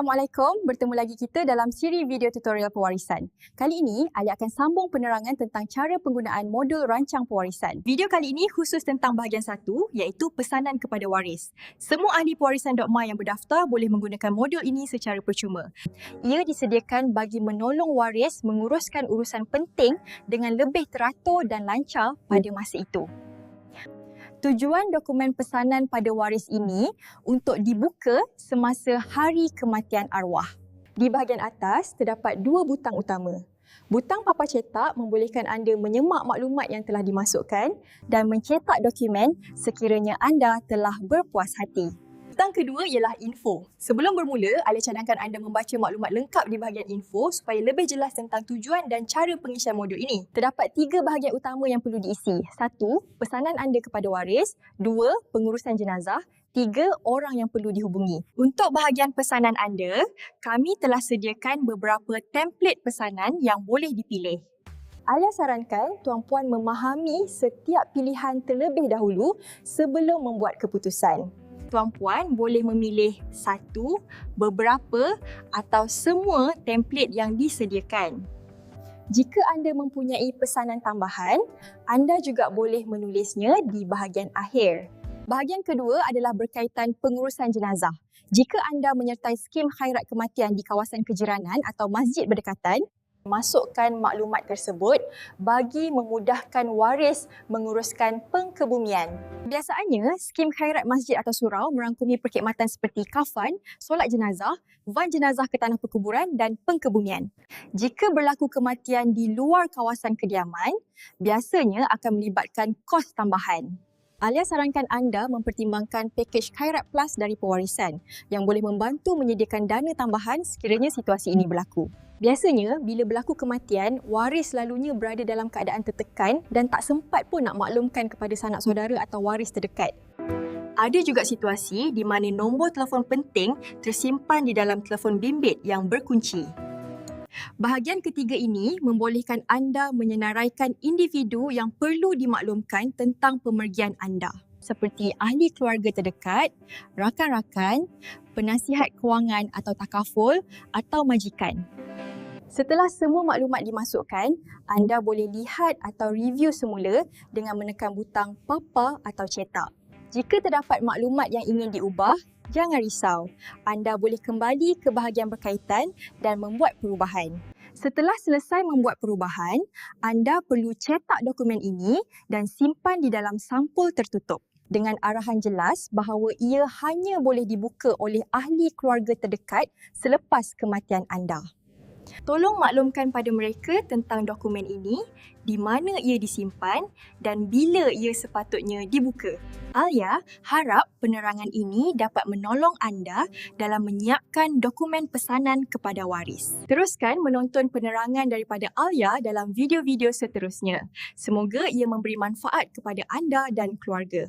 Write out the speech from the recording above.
Assalamualaikum, bertemu lagi kita dalam siri video tutorial pewarisan. Kali ini, Ali akan sambung penerangan tentang cara penggunaan modul rancang pewarisan. Video kali ini khusus tentang bahagian 1 iaitu pesanan kepada waris. Semua ahli pewarisan.my yang berdaftar boleh menggunakan modul ini secara percuma. Ia disediakan bagi menolong waris menguruskan urusan penting dengan lebih teratur dan lancar pada masa itu. Tujuan dokumen pesanan pada waris ini untuk dibuka semasa hari kematian arwah. Di bahagian atas terdapat dua butang utama. Butang papan cetak membolehkan anda menyemak maklumat yang telah dimasukkan dan mencetak dokumen sekiranya anda telah berpuas hati. Butang kedua ialah info. Sebelum bermula, Ali cadangkan anda membaca maklumat lengkap di bahagian info supaya lebih jelas tentang tujuan dan cara pengisian modul ini. Terdapat 3 bahagian utama yang perlu diisi. 1. Pesanan anda kepada waris. 2. Pengurusan jenazah. 3. Orang yang perlu dihubungi. Untuk bahagian pesanan anda, kami telah sediakan beberapa template pesanan yang boleh dipilih. Alia sarankan tuan-puan memahami setiap pilihan terlebih dahulu sebelum membuat keputusan. Tuan-puan boleh memilih satu, beberapa atau semua template yang disediakan. Jika anda mempunyai pesanan tambahan, anda juga boleh menulisnya di bahagian akhir. Bahagian kedua adalah berkaitan pengurusan jenazah. Jika anda menyertai skim khairat kematian di kawasan kejiranan atau masjid berdekatan, masukkan maklumat tersebut bagi memudahkan waris menguruskan pengkebumian. Biasanya, skim khairat masjid atau surau merangkumi perkhidmatan seperti kafan, solat jenazah, van jenazah ke tanah perkuburan dan pengkebumian. Jika berlaku kematian di luar kawasan kediaman, biasanya akan melibatkan kos tambahan. Alia sarankan anda mempertimbangkan pakej Khairat Plus dari pewarisan yang boleh membantu menyediakan dana tambahan sekiranya situasi ini berlaku. Biasanya, bila berlaku kematian, waris selalunya berada dalam keadaan tertekan dan tak sempat pun nak maklumkan kepada sanak saudara atau waris terdekat. Ada juga situasi di mana nombor telefon penting tersimpan di dalam telefon bimbit yang berkunci. Bahagian ketiga ini membolehkan anda menyenaraikan individu yang perlu dimaklumkan tentang pemergian anda, seperti ahli keluarga terdekat, rakan-rakan, penasihat kewangan atau takaful atau majikan. Setelah semua maklumat dimasukkan, anda boleh lihat atau review semula dengan menekan butang papa atau cetak. Jika terdapat maklumat yang ingin diubah, jangan risau. Anda boleh kembali ke bahagian berkaitan dan membuat perubahan. Setelah selesai membuat perubahan, anda perlu cetak dokumen ini dan simpan di dalam sampul tertutup dengan arahan jelas bahawa ia hanya boleh dibuka oleh ahli keluarga terdekat selepas kematian anda. Tolong maklumkan pada mereka tentang dokumen ini, di mana ia disimpan dan bila ia sepatutnya dibuka. Alia harap penerangan ini dapat menolong anda dalam menyiapkan dokumen pesanan kepada waris. Teruskan menonton penerangan daripada Alia dalam video-video seterusnya. Semoga ia memberi manfaat kepada anda dan keluarga.